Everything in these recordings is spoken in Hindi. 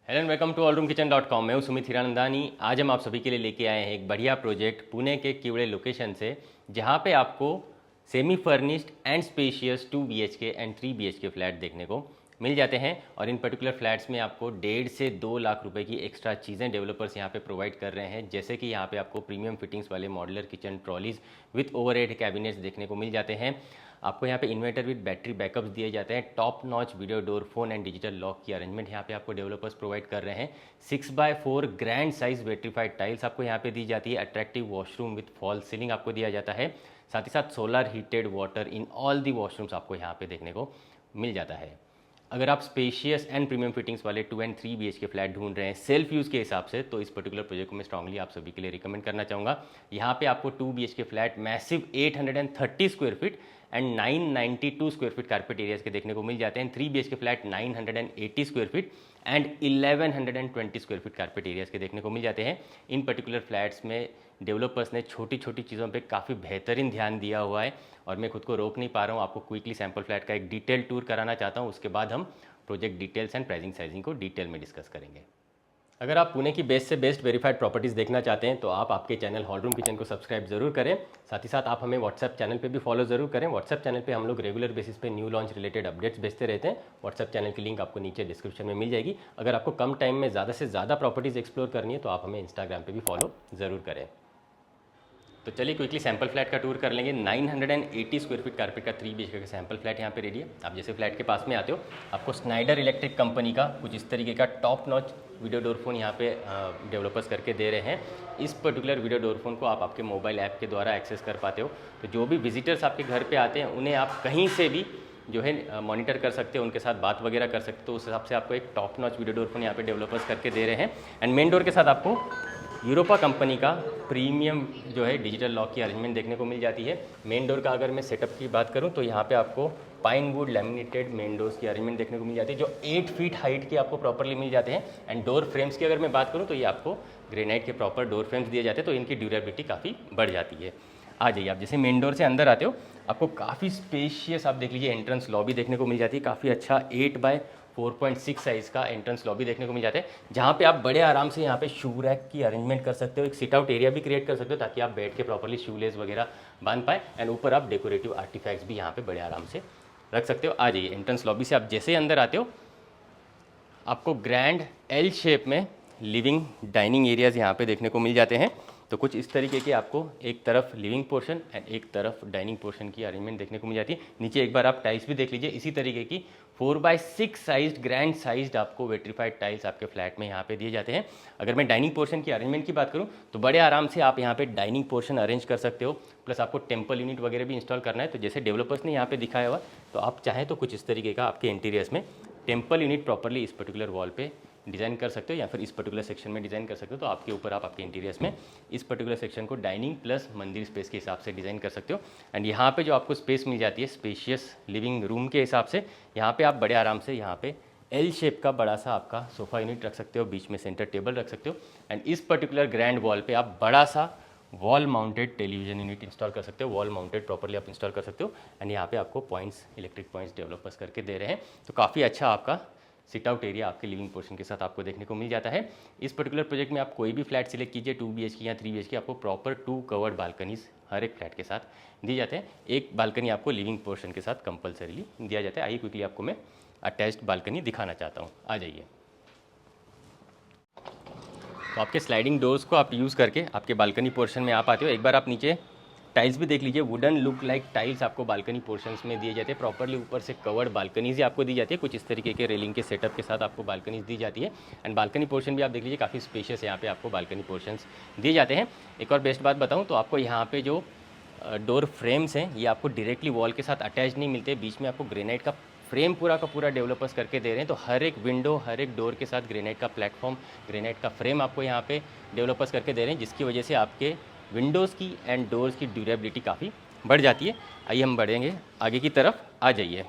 Hello and welcome to allroomkitchen.com। मैं हूं सुमित हीरानंदानी। आज हम आप सभी के लिए लेके आए हैं एक बढ़िया प्रोजेक्ट पुणे के किवड़े लोकेशन से, जहां पे आपको semi furnished and spacious 2 BHK and 3 BHK flat देखने को मिल जाते हैं। और इन पर्टिकुलर फ्लैट्स में आपको 1.5 से 2 लाख रुपए की एक्स्ट्रा चीज़ें डेवलपर्स यहाँ पे प्रोवाइड कर रहे हैं, जैसे कि यहाँ पे आपको प्रीमियम फिटिंग्स वाले modular kitchen trolleys with overhead cabinets देखने को मिल जाते हैं। आपको यहाँ पे इन्वर्टर विद बैटरी बैकअप्स दिए जाते हैं। Top notch video door phone and digital lock की अरेंजमेंट यहाँ पे आपको डेवलपर्स प्रोवाइड कर रहे हैं। 6x4 grand size vitrified tiles आपको यहाँ पे दी जाती है। Attractive washroom with fall ceiling आपको दिया जाता है। साथ ही साथ solar heated water in all the washrooms आपको यहाँ पे देखने को मिल जाता है। अगर आप स्पेशियस एंड प्रीमियम फिटिंग्स वाले 2 एंड 3 BHK फ्लैट ढूंढ रहे हैं सेल्फ यूज़ के हिसाब से, तो इस पर्टिकुलर प्रोजेक्ट को मैं स्ट्रांगली आप सभी के लिए रिकमेंड करना चाहूँगा। यहाँ पे आपको 2 BHK flat massive 830 square feet and 992 square feet carpet areas के देखने को मिल जाते हैं। 3 BHK flat 980 square feet and 1120 square feet carpet areas के देखने को मिल जाते हैं। इन पर्टिकुलर फ्लैट्स में डेवलपर्स ने छोटी छोटी चीज़ों पे काफ़ी बेहतरीन ध्यान दिया हुआ है, और मैं खुद को रोक नहीं पा रहा हूँ। आपको क्विकली सैम्पल फ्लैट का एक डिटेल टूर कराना चाहता हूँ। उसके बाद हम project details and pricing sizing को डिटेल में डिस्कस करेंगे। अगर आप पुणे की बेस्ट से बेस्ट वेरीफाइड प्रॉपर्टीज़ देखना चाहते हैं तो आप आपके चैनल हॉलरूम किचन को सब्सक्राइब जरूर करें। साथ ही साथ आप हमें व्हाट्सएप चैनल पे भी फॉलो जरूर करें। व्हाट्सएप चैनल पे हम लोग रेगुलर बेसिस पे न्यू लॉन्च रिलेटेड अपडेट्स भेजते रहते हैं। व्हाट्सएप चैनल की लिंक आपको नीचे डिस्क्रिप्शन में मिल जाएगी। अगर आपको कम टाइम में ज़्यादा से ज़्यादा प्रॉपर्टीज़ एक्सप्लोर करनी है तो आप हमें इंस्टाग्राम पर भी फॉलो ज़रूर करें। तो चलिए क्विकली सैम्पल फ्लैट का टूर कर लेंगे। 980 स्क्वायर फीट कारपेट का 3 BHK का सैम्पल फ्लैट यहाँ पे रेडी है। आप जैसे फ्लैट के पास में आते हो, आपको स्नाइडर इलेक्ट्रिक कंपनी का कुछ इस तरीके का top notch video door phone यहाँ पे डेवलपर्स करके दे रहे हैं। इस पर्टिकुलर वीडियो डोर फोन को आप आपके मोबाइल ऐप के द्वारा एक्सेस कर पाते हो। तो जो भी विजिटर्स आपके घर पर आते हैं उन्हें आप कहीं से भी जो है मॉनिटर कर सकते हो, उनके साथ बात वगैरह कर सकते हो। तो उस हिसाब से आपको एक top notch video door phone यहाँ पे डेवलपर्स करके दे रहे हैं। एंड मेन डोर के साथ आपको यूरोपा कंपनी का प्रीमियम जो है डिजिटल लॉक की अरेंजमेंट देखने को मिल जाती है। मेन डोर का अगर मैं सेटअप की बात करूं तो यहाँ पे आपको pine would laminated main doors की अरेंजमेंट देखने को मिल जाती है, जो 8 फीट हाइट के आपको प्रॉपरली मिल जाते हैं। एंड डोर फ्रेम्स की अगर मैं बात करूँ तो ये आपको ग्रेनाइट के प्रॉपर डोर फ्रेम्स दिए जाते हैं, तो इनकी ड्यूरेबिलिटी काफ़ी बढ़ जाती है। आ जाइए, आप जैसे मेन डोर से अंदर आते हो आपको काफ़ी स्पेशियस आप देख लीजिए एंट्रेंस लॉबी देखने को मिल जाती है। काफ़ी अच्छा 8x4.6 साइज़ का एंट्रेंस लॉबी देखने को मिल जाता है, जहाँ पे आप बड़े आराम से यहाँ पे शू रैक की अरेंजमेंट कर सकते हो। एक सिट आउट एरिया भी क्रिएट कर सकते हो ताकि आप बैठ के प्रॉपर्ली शू लेस वगैरह बांध पाए। एंड ऊपर आप डेकोरेटिव आर्टिफैक्ट्स भी यहाँ पे बड़े आराम से रख सकते हो। आ जाइए, एंट्रेंस लॉबी से आप जैसे ही अंदर आते हो आपको ग्रैंड L शेप में लिविंग डाइनिंग एरियाज़ यहाँ पे देखने को मिल जाते हैं। तो कुछ इस तरीके के आपको एक तरफ लिविंग पोर्शन एंड एक तरफ डाइनिंग पोर्शन की अरेंजमेंट देखने को मिल जाती है। नीचे एक बार आप टाइल्स भी देख लीजिए, इसी तरीके की 4x6 साइज्ड ग्रैंड साइज्ड आपको वेट्रीफाइड टाइल्स आपके फ्लैट में यहाँ पे दिए जाते हैं। अगर मैं डाइनिंग पोर्शन की अरेंजमेंट की बात करूँ तो बड़े आराम से आप यहाँ पे डाइनिंग पोर्शन अरेंज कर सकते हो। प्लस आपको टेम्पल यूनिट वगैरह भी इंस्टॉल करना है, तो जैसे डेवलपर्स ने यहाँ पे दिखाया हुआ, तो आप चाहें तो कुछ इस तरीके का आपके इंटीरियर्स में टेम्पल यूनिट प्रॉपरली इस पर्टिकुलर वॉल पे डिज़ाइन कर सकते हो, या फिर इस पर्टिकुलर सेक्शन में डिज़ाइन कर सकते हो। तो आपके ऊपर आप आपके इंटीरियर्स में इस पर्टिकुलर सेक्शन को डाइनिंग प्लस मंदिर स्पेस के हिसाब से डिज़ाइन कर सकते हो। एंड यहाँ पे जो आपको स्पेस मिल जाती है स्पेशियस लिविंग रूम के हिसाब से, यहाँ पे आप बड़े आराम से यहाँ पे L शेप का बड़ा सा आपका सोफ़ा यूनिट रख सकते हो, बीच में सेंटर टेबल रख सकते हो। एंड इस पर्टिकुलर ग्रैंड वॉल पर आप बड़ा सा wall mounted television unit install कर सकते हो। वॉल माउंटेड प्रॉपर्ली आप इंस्टॉल कर सकते हो। एंड यहाँ पे आपको पॉइंट्स इलेक्ट्रिक पॉइंट्स डेवलपर्स करके दे रहे हैं। तो काफ़ी अच्छा आपका सिट आउट एरिया आपके लिविंग पोर्शन के साथ आपको देखने को मिल जाता है। इस पर्टिकुलर प्रोजेक्ट में आप कोई भी फ्लैट सिलेक्ट कीजिए, 2 BHK या 3 BHK, आपको प्रॉपर 2 कवर्ड बालकनीज हर एक फ्लैट के साथ दिए जाते हैं। एक बालकनी आपको लिविंग पोर्शन के साथ कंपलसरीली दिया जाता है। आइए क्विकली आपको मैं अटैच्ड बालकनी दिखाना चाहता हूँ। आ जाइए। तो आपके स्लाइडिंग डोर्स को आप यूज़ करके आपके बालकनी पोर्शन में आप आते हो। एक बार आप नीचे टाइल्स भी देख लीजिए, वुडन लुक लाइक टाइल्स आपको बालकनी पोर्शंस में दिए जाते हैं। प्रॉपर्ली ऊपर से कवर्ड बालकनीज ही आपको दी जाती है। कुछ इस तरीके के रेलिंग के सेटअप के साथ आपको बालकनीज दी जाती है। एंड बालकनी पोर्शन भी आप देख लीजिए काफ़ी स्पेशियस यहाँ पे आपको बालकनी पोर्शंस दिए जाते हैं। एक और बेस्ट बात बताऊँ तो आपको यहाँ पे जो डोर फ्रेम्स हैं ये आपको डायरेक्टली वॉल के साथ अटैच नहीं मिलते। बीच में आपको ग्रेनाइट का फ्रेम पूरा का पूरा डेवलपर्स करके दे रहे हैं। तो हर एक विंडो हर एक डोर के साथ ग्रेनाइट का प्लेटफॉर्म ग्रेनाइट का फ्रेम आपको यहाँ पे डेवलपर्स करके दे रहे हैं, जिसकी वजह से आपके विंडोज़ की एंड डोर्स की ड्यूरेबिलिटी काफ़ी बढ़ जाती है। आइए हम बढ़ेंगे आगे की तरफ। आ जाइए,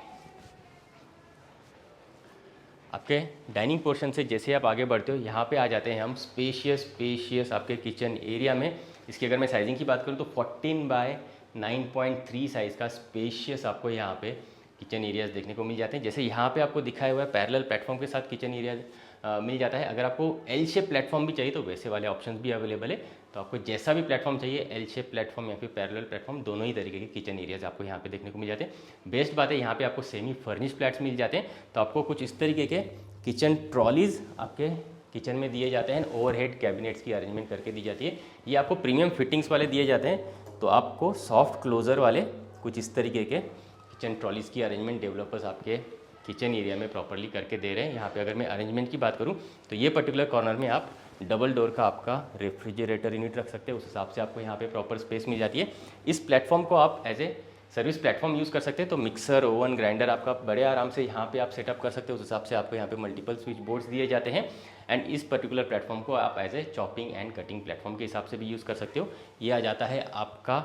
आपके डाइनिंग पोर्शन से जैसे आप आगे बढ़ते हो यहाँ पे आ जाते हैं हम स्पेशियस आपके किचन एरिया में। इसकी अगर मैं साइजिंग की बात करूँ तो 14x9.3 साइज़ का स्पेशियस आपको यहाँ पे किचन एरियाज़ देखने को मिल जाते हैं। जैसे यहाँ पे आपको दिखाया हुआ है पैरेलल प्लेटफॉर्म के साथ किचन एरियाज मिल जाता है। अगर आपको एल शेप प्लेटफॉर्म भी चाहिए तो वैसे वाले ऑप्शंस भी अवेलेबल है। तो आपको जैसा भी प्लेटफॉर्म चाहिए, एल शेप प्लेटफॉर्म या फिर पैरेलल प्लेटफॉर्म, दोनों ही तरीके के किचन एरियाज आपको यहाँ पे देखने को मिल जाते हैं। बेस्ट बात है यहाँ पे आपको सेमी फर्निश फ्लैट्स मिल जाते हैं। तो आपको कुछ इस तरीके के किचन ट्रॉलीज आपके किचन में दिए जाते हैं, ओवरहेड कैबिनेट्स की अरेंजमेंट करके दी जाती है। ये आपको प्रीमियम फिटिंग्स वाले दिए जाते हैं। तो आपको सॉफ्ट क्लोजर वाले कुछ इस तरीके के किचन ट्रॉलीज़ की अरेंजमेंट डेवलपर्स आपके किचन एरिया में प्रॉपरली करके दे रहे हैं। यहाँ पे अगर मैं अरेंजमेंट की बात करूँ तो ये पर्टिकुलर कॉर्नर में आप डबल डोर का आपका रेफ्रिजरेटर यूनिट रख सकते हैं। उस हिसाब से आपको यहाँ पे प्रॉपर स्पेस मिल जाती है। इस प्लेटफॉर्म को आप as a service platform use कर सकते हैं। तो मिक्सर, ओवन, ग्राइंडर आपका बड़े आराम से यहाँ पे आप सेटअप कर सकते हो। उस हिसाब से आपको यहाँ पे मल्टीपल स्विच बोर्ड्स दिए जाते हैं। एंड इस पर्टिकुलर प्लेटफॉर्म को आप as a chopping and cutting platform के हिसाब से भी यूज़ कर सकते हो। ये आ जाता है आपका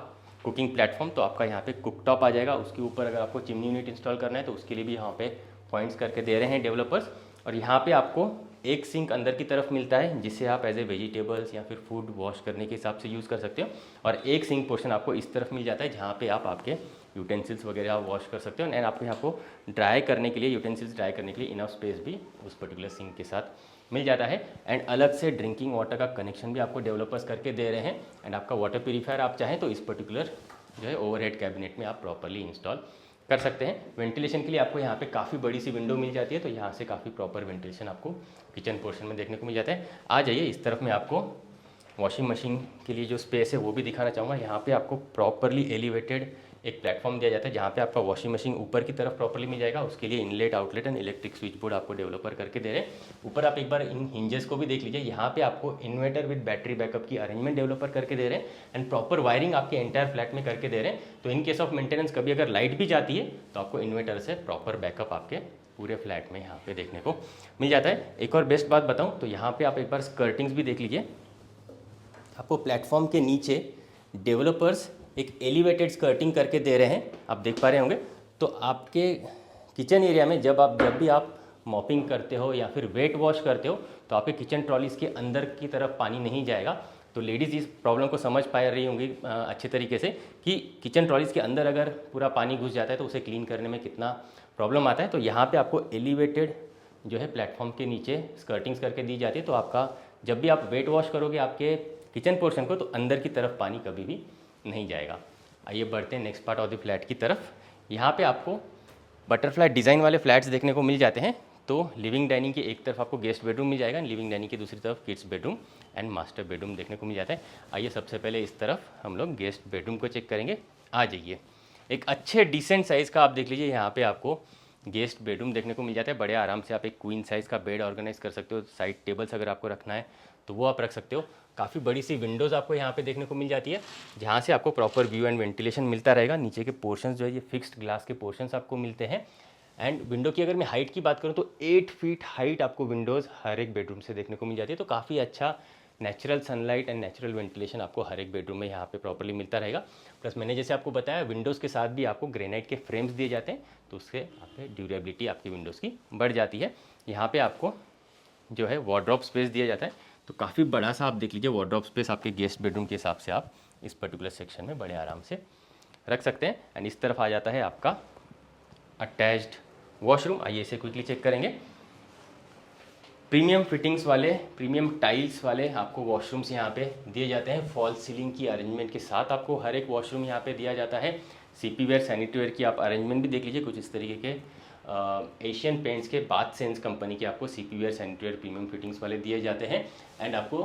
कुकिंग प्लेटफॉर्म। तो आपका यहाँ पे कुकटॉप आ जाएगा, उसके ऊपर अगर आपको चिमनी यूनिट इंस्टॉल करना है तो उसके लिए भी यहाँ पे पॉइंट्स करके दे रहे हैं डेवलपर्स। और यहाँ पे आपको एक सिंक अंदर की तरफ मिलता है जिसे आप एज ए वेजिटेबल्स या फिर फूड वॉश करने के हिसाब से यूज़ कर सकते हो। और एक सिंक पोर्शन आपको इस तरफ मिल जाता है जहाँ पे आप आपके यूटेंसिल्स वगैरह वॉश कर सकते हो। एंड आपको यहाँ को ड्राई करने के लिए, यूटेंसिल्स ड्राई करने के लिए इनफ स्पेस भी उस पर्टिकुलर सिंक के साथ मिल जाता है। एंड अलग से ड्रिंकिंग वाटर का कनेक्शन भी आपको डेवलपर्स करके दे रहे हैं। एंड आपका वाटर प्यूरीफायर आप चाहें तो इस पर्टिकुलर जो है ओवरहेड कैबिनेट में आप प्रॉपरली इंस्टॉल कर सकते हैं। वेंटिलेशन के लिए आपको यहाँ पे काफ़ी बड़ी सी विंडो मिल जाती है। तो यहाँ से काफ़ी प्रॉपर वेंटिलेशन आपको किचन पोर्शन में देखने को मिल जाता है। आ जाइए इस तरफ में आपको वॉशिंग मशीन के लिए जो स्पेस है वो भी दिखाना चाहूँगा। यहाँ पे आपको प्रॉपरली एलिवेटेड एक प्लेटफॉर्म दिया जाता है जहाँ पे आपका वॉशिंग मशीन ऊपर की तरफ प्रॉपरली मिल जाएगा। उसके लिए inlet, outlet and electric switch board आपको डेवलपर करके दे रहे हैं। ऊपर आप एक बार इन हिंजेस को भी देख लीजिए। यहाँ पे आपको इन्वर्टर विद बैटरी बैकअप की अरेंजमेंट डेवलपर करके दे रहे हैं। एंड प्रॉपर वायरिंग आपके एंटायर फ्लैट में करके दे रहे हैं। तो इन केस ऑफ मेंटेनेंस कभी अगर लाइट भी जाती है तो आपको इन्वर्टर से प्रॉपर बैकअप आपके पूरे फ्लैट में यहाँ पे देखने को मिल जाता है। एक और बेस्ट बात बताऊँ तो यहाँ पे आप एक बार स्कर्टिंग्स भी देख लीजिए। आपको प्लेटफॉर्म के नीचे डेवलपर्स एक एलिवेटेड स्कर्टिंग करके दे रहे हैं, आप देख पा रहे होंगे। तो आपके किचन एरिया में जब भी आप मॉपिंग करते हो या फिर वेट वॉश करते हो तो आपके किचन ट्रॉलीज के अंदर की तरफ पानी नहीं जाएगा। तो लेडीज़ इस प्रॉब्लम को समझ पा रही होंगी अच्छे तरीके से कि किचन ट्रॉलीज के अंदर अगर पूरा पानी घुस जाता है तो उसे क्लीन करने में कितना प्रॉब्लम आता है। तो यहाँ पे आपको एलिवेटेड जो है प्लेटफॉर्म के नीचे स्कर्टिंग्स करके दी जाती है। तो आपका जब भी आप वेट वॉश करोगे आपके किचन पोर्शन को तो अंदर की तरफ पानी कभी भी नहीं जाएगा। आइए बढ़ते हैं next part of the flat की तरफ। यहाँ पे आपको बटरफ्लाई डिज़ाइन वाले फ्लैट्स देखने को मिल जाते हैं। तो लिविंग डाइनिंग की एक तरफ आपको गेस्ट बेडरूम मिल जाएगा, लिविंग डाइनिंग की दूसरी तरफ kids bedroom and master bedroom देखने को मिल जाता है। आइए सबसे पहले इस तरफ हम लोग गेस्ट बेडरूम को चेक करेंगे। आ जाइए, एक अच्छे डिसेंट साइज़ का आप देख लीजिए। यहाँ पे आपको गेस्ट बेडरूम देखने को मिल जाता है। बड़े आराम से आप एक क्वीन साइज़ का बेड ऑर्गेनाइज कर सकते हो। साइड टेबल्स अगर आपको रखना है तो वो आप रख सकते हो। काफ़ी बड़ी सी विंडोज़ आपको यहाँ पे देखने को मिल जाती है जहाँ से आपको प्रॉपर व्यू एंड वेंटिलेशन मिलता रहेगा। नीचे के पोर्शंस जो है ये फिक्स्ड ग्लास के पोर्शंस आपको मिलते हैं। एंड विंडो की अगर मैं हाइट की बात करूँ तो 8 फीट हाइट आपको विंडोज़ हर एक बेडरूम से देखने को मिल जाती है। तो काफ़ी अच्छा natural sunlight and natural ventilation आपको हर एक बेडरूम में यहाँ पे प्रॉपर्ली मिलता रहेगा। प्लस मैंने जैसे आपको बताया विंडोज़ के साथ भी आपको ग्रेनाइट के फ्रेम्स दिए जाते हैं। तो उससे आपके ड्यूरेबिलिटी आपकी विंडोज़ की बढ़ जाती है। यहाँ पे आपको जो है वार्डरोब स्पेस दिया जाता है। तो काफ़ी बड़ा सा आप देख लीजिए वार्डरोब स्पेस आपके गेस्ट बेडरूम के हिसाब से आप इस पर्टिकुलर सेक्शन में बड़े आराम से रख सकते हैं। एंड इस तरफ आ जाता है आपका अटैच्ड वॉशरूम। आइए इसे क्विकली चेक करेंगे। प्रीमियम फिटिंग्स वाले, प्रीमियम टाइल्स वाले आपको वॉशरूम्स यहाँ पे दिए जाते हैं। फॉल सीलिंग की अरेंजमेंट के साथ आपको हर एक वॉशरूम यहाँ पे दिया जाता है। सीपी वेयर, सैनिटरी वेयर की आप अरेंजमेंट भी देख लीजिए। कुछ इस तरीके के एशियन पेंट्स के बाथ सेंस कंपनी के आपको CP ware, sanitary ware premium fittings वाले दिए जाते हैं। एंड आपको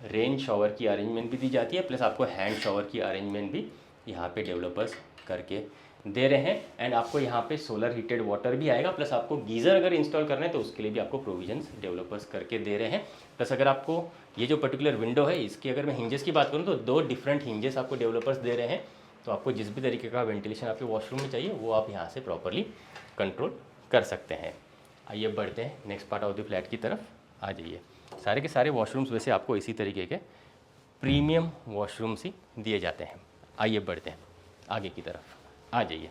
रेन शॉवर की अरेंजमेंट भी दी जाती है। प्लस आपको हैंड शॉवर की अरेंजमेंट भी यहाँ पे डेवलपर्स करके दे रहे हैं। एंड आपको यहाँ पे सोलर हीटेड वाटर भी आएगा। प्लस आपको गीज़र अगर इंस्टॉल करना है तो उसके लिए भी आपको प्रोविजंस डेवलपर्स करके दे रहे हैं। प्लस अगर आपको ये जो पर्टिकुलर विंडो है इसकी अगर मैं हिंजेस की बात करूँ तो 2 डिफरेंट हिंजेस आपको डेवलपर्स दे रहे हैं। तो आपको जिस भी तरीके का वेंटिलेशन आपके वॉशरूम में चाहिए वो आप यहाँ से प्रॉपरली कंट्रोल कर सकते हैं। आइए बढ़ते हैं next part of the flat की तरफ। आ जाइए, सारे के सारे वॉशरूम्स वैसे आपको इसी तरीके के प्रीमियम वॉशरूम्स ही दिए जाते हैं। आइए बढ़ते हैं आगे की तरफ। आ जाइए,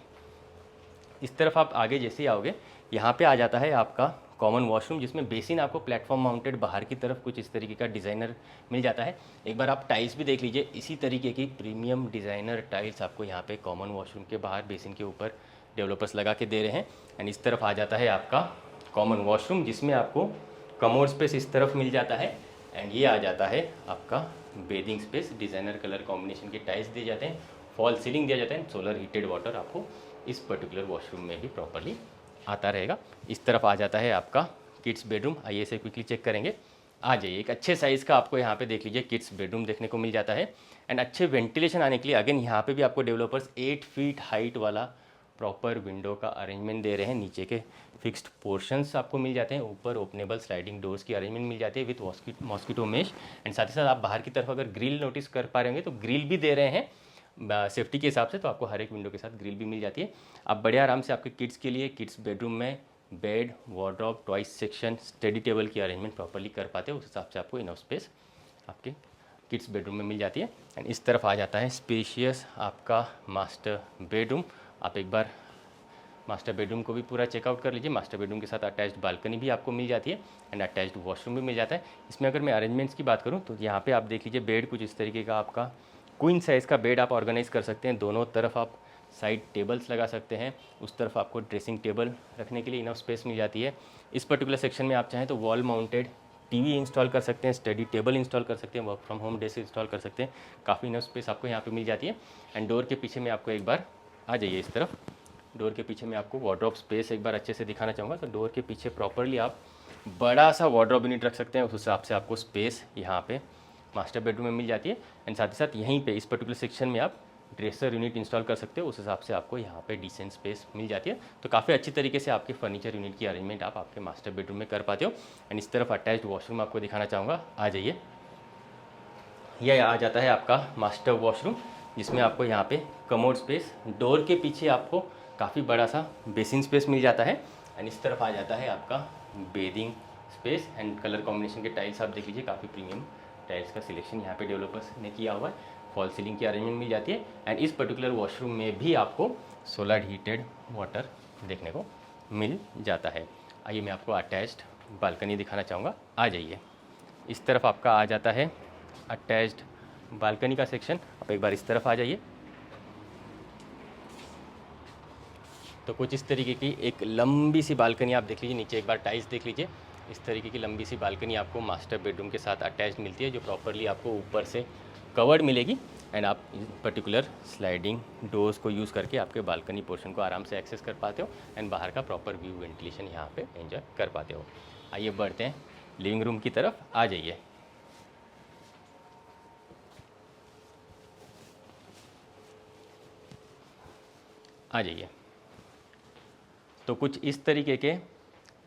इस तरफ आप आगे जैसे ही आओगे यहाँ पे आ जाता है आपका कॉमन वॉशरूम जिसमें बेसिन आपको प्लेटफॉर्म माउंटेड बाहर की तरफ कुछ इस तरीके का डिज़ाइनर मिल जाता है। एक बार आप टाइल्स भी देख लीजिए। इसी तरीके की प्रीमियम डिज़ाइनर टाइल्स आपको यहाँ पे कॉमन वॉशरूम के बाहर बेसिन के ऊपर डेवलपर्स लगा के दे रहे हैं। एंड इस तरफ आ जाता है आपका कॉमन वॉशरूम जिसमें आपको कमोड स्पेस इस तरफ मिल जाता है एंड ये आ जाता है आपका bathing space. Designer colour combination के टाइल्स दिए जाते हैं, फॉल सीलिंग दिया जाता है, सोलर हीटेड वाटर आपको इस पर्टिकुलर वॉशरूम में भी प्रॉपरली आता रहेगा। इस तरफ आ जाता है आपका किड्स बेडरूम। आइए इसे क्विकली चेक करेंगे। आ जाइए, एक अच्छे साइज़ का आपको यहाँ पे देख लीजिए किड्स बेडरूम देखने को मिल जाता है एंड अच्छे वेंटिलेशन आने के लिए अगेन यहाँ पे भी आपको डेवलपर्स 8 फीट हाइट वाला प्रॉपर विंडो का अरेंजमेंट दे रहे हैं। नीचे के फिक्स्ड पोर्शंस आपको मिल जाते हैं, ऊपर ओपनेबल स्लाइडिंग डोर्स की अरेंजमेंट मिल जाती है विथ मॉस्किटो मेश एंड साथ ही साथ आप बाहर की तरफ अगर ग्रिल नोटिस कर पा रहे होंगे तो ग्रिल भी दे रहे हैं सेफ्टी के हिसाब से, तो आपको हर एक विंडो के साथ ग्रिल भी मिल जाती है। आप बड़े आराम से आपके किड्स के लिए किड्स बेडरूम में bed, wardrobe, toys section, study table की अरेंजमेंट प्रॉपर्ली कर पाते हो, उस हिसाब से आपको इनफ स्पेस आपके किड्स बेडरूम में मिल जाती है। एंड इस तरफ आ जाता है स्पेशियस आपका मास्टर बेडरूम। आप एक बार मास्टर बेडरूम को भी पूरा चेकआउट कर लीजिए। मास्टर बेडरूम के साथ अटैच्ड बालकनी भी आपको मिल जाती है एंड अटैच्ड वॉशरूम भी मिल जाता है। इसमें अगर मैं अरेंजमेंट्स की बात करूँ तो यहाँ पे आप देख लीजिए बेड कुछ इस तरीके का आपका क्वीन साइज़ का बेड आप ऑर्गेनाइज कर सकते हैं। दोनों तरफ आप साइड टेबल्स लगा सकते हैं, उस तरफ आपको ड्रेसिंग टेबल रखने के लिए इनफ स्पेस मिल जाती है। इस पर्टिकुलर सेक्शन में आप चाहें तो वॉल माउंटेड टीवी इंस्टॉल कर सकते हैं, स्टडी टेबल इंस्टॉल कर सकते हैं, work from home desk install कर सकते हैं। काफ़ी इनफ स्पेस आपको यहाँ पे मिल जाती है। एंड डोर के पीछे में आपको एक बार आ जाइए, इस तरफ डोर के पीछे में आपको वार्डरोब स्पेस एक बार अच्छे से दिखाना चाहूँगा। तो डोर के पीछे प्रॉपरली आप बड़ा सा वार्डरोब यूनिट रख सकते हैं, उस हिसाब से आपको स्पेस यहाँ पे मास्टर बेडरूम में मिल जाती है। एंड साथ ही साथ यहीं पे इस पर्टिकुलर सेक्शन में आप ड्रेसर यूनिट इंस्टॉल कर सकते हो, उस हिसाब से आपको यहाँ पे डिसेंट स्पेस मिल जाती है। तो काफ़ी अच्छी तरीके से आपके फर्नीचर यूनिट की अरेंजमेंट आप आपके मास्टर बेडरूम में कर पाते हो। एंड इस तरफ अटैच्ड वॉशरूम आपको दिखाना चाहूँगा। आ जाइए, यह आ जाता है आपका मास्टर वॉशरूम, जिसमें आपको यहाँ पे कमोड स्पेस, डोर के पीछे आपको काफ़ी बड़ा सा बेसिन स्पेस मिल जाता है। एंड इस तरफ आ जाता है आपका bathing space and colour combination के टाइल्स आप देख लीजिए, काफ़ी प्रीमियम टाइल्स का सिलेक्शन यहाँ पे डेवलपर्स ने किया हुआ है। फॉल सीलिंग की अरेंजमेंट मिल जाती है एंड इस पर्टिकुलर वॉशरूम में भी आपको सोलर हीटेड वाटर देखने को मिल जाता है। आइए मैं आपको अटैच्ड बालकनी दिखाना चाहूँगा। आ जाइए, इस तरफ आपका आ जाता है अटैच्ड बालकनी का सेक्शन। आप एक बार इस तरफ आ जाइए, तो कुछ इस तरीके की एक लंबी सी बालकनी आप देख लीजिए। नीचे एक बार टाइल्स देख लीजिए, इस तरीके की लंबी सी बालकनी आपको मास्टर बेडरूम के साथ अटैच्ड मिलती है, जो प्रॉपरली आपको ऊपर से कवर्ड मिलेगी। एंड आप पर्टिकुलर स्लाइडिंग डोर्स को यूज़ करके आपके बालकनी पोर्शन को आराम से एक्सेस कर पाते हो एंड बाहर का प्रॉपर व्यू वेंटिलेशन यहाँ पे एंजॉय कर पाते हो। आइए बढ़ते हैं लिविंग रूम की तरफ। आ जाइए, आ जाइए, तो कुछ इस तरीके के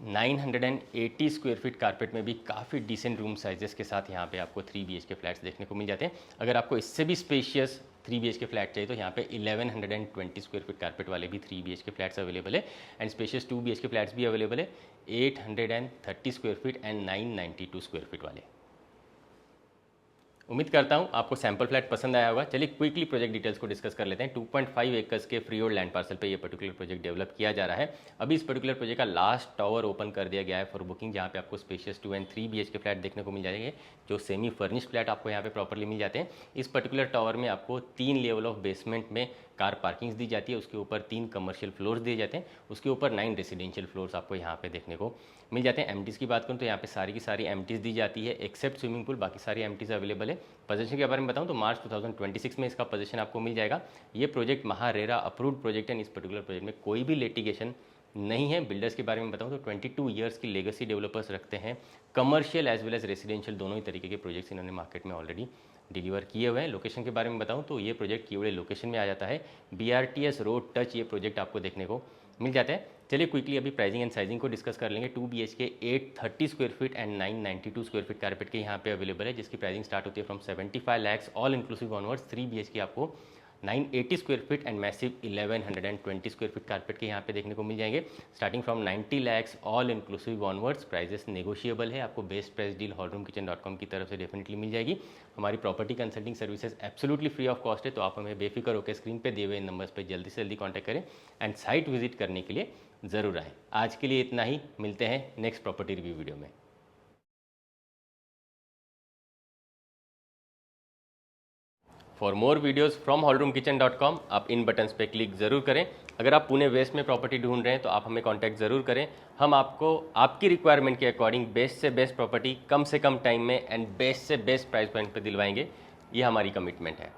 980 स्क्वायर फीट कारपेट में भी काफ़ी डिसेंट रूम साइजेस के साथ यहाँ पे आपको 3 BHK फ्लैट्स देखने को मिल जाते हैं। अगर आपको इससे भी स्पेशियस 3 BHK फ्लैट चाहिए तो यहाँ पे 1120 स्क्वायर फीट कारपेट वाले भी 3 BHK फ्लैट्स अवेलेबल है एंड स्पेशियस 2 BHK फ्लैट्स भी अवेलेबल है, 830 square feet and 992 square feet वाले। उम्मीद करता हूँ आपको सैम्पल फ्लैट पसंद आया होगा। चलिए क्विकली प्रोजेक्ट डिटेल्स को डिस्कस कर लेते हैं। 2.5 एकर्स के फ्री होल्ड लैंड पार्सल पे ये पर्टिकुलर प्रोजेक्ट डेवलप किया जा रहा है। अभी इस पर्टिकुलर प्रोजेक्ट का लास्ट टावर ओपन कर दिया गया है फॉर बुकिंग, जहाँ पे आपको स्पेशियस 2 एंड 3 BHK फ्लैट देखने को मिल जाएंगे, जो सेमी फर्निश्ड फ्लैट आपको यहाँ पे प्रॉपरली मिल जाते हैं। इस पर्टिकुलर टावर में आपको 3 लेवल ऑफ बेसमेंट में कार पार्किंग्स दी जाती है, उसके ऊपर 3 कमर्शियल फ्लोर्स दिए जाते हैं, उसके ऊपर 9 रेसिडेंशियल फ्लोर्स आपको यहाँ पे देखने को मिल जाते हैं। एमटीज़ की बात करूँ तो यहाँ पे सारी की सारी एमटीज़ दी जाती है एक्सेप्ट स्विमिंग पूल, बाकी सारी एमटीज़ अवेलेबल है। पोजीशन के बारे में बताऊँ तो मार्च 2026 में इसका पोजीशन आपको मिल जाएगा। ये प्रोजेक्ट महारेरा अप्रूव्ड प्रोजेक्ट है। इस पर्टिकुलर प्रोजेक्ट में कोई भी लिटिगेशन नहीं है। बिल्डर्स के बारे में बताऊँ तो 22 ईयर्स की लेगेसी डेवलपर्स रखते हैं। Commercial as well as residential दोनों ही तरीके के प्रोजेक्ट्स इन्होंने मार्केट में ऑलरेडी डिलीवर किए हुए हैं। लोकेशन के बारे में बताऊं तो ये प्रोजेक्ट कीवड़े लोकेशन में आ जाता है, BRTS रोड टच ये प्रोजेक्ट आपको देखने को मिल जाता है। चलिए क्विकली अभी प्राइसिंग एंड साइजिंग को डिस्कस कर लेंगे। 2 BHK 830 square feet and 992 square feet carpet के यहाँ पे अवेलेबल है, जिसकी प्राइसिंग स्टार्ट होती है from 75 lakhs all inclusive onwards. 3 BHK आपको 980 square feet and massive 1120 square feet carpet के यहाँ पे देखने को मिल जाएंगे, starting from 90 lakhs all inclusive onwards. Prices negotiable है, आपको बेस्ट प्राइस डील hallroomkitchen.com की तरफ से डेफिनेटली मिल जाएगी। हमारी property consulting services absolutely free of cost है, तो आप हमें बेफिक्र होकर स्क्रीन पे दिए हुए नंबर्स पे जल्दी से जल्दी कॉन्टैक्ट करें एंड साइट विजिट करने के लिए ज़रूर आएँ। आज के लिए इतना ही, मिलते हैं नेक्स्ट प्रॉपर्टी रिव्यू वीडियो में। For more videos from hallroomkitchen.com आप इन बटन्स पे क्लिक ज़रूर करें। अगर आप पुणे वेस्ट में प्रॉपर्टी ढूंढ रहे हैं तो आप हमें कॉन्टैक्ट ज़रूर करें। हम आपको आपकी रिक्वायरमेंट के अकॉर्डिंग बेस्ट से बेस्ट प्रॉपर्टी कम से कम टाइम में एंड बेस्ट से बेस्ट प्राइस पॉइंट पे दिलवाएंगे। ये हमारी कमिटमेंट है।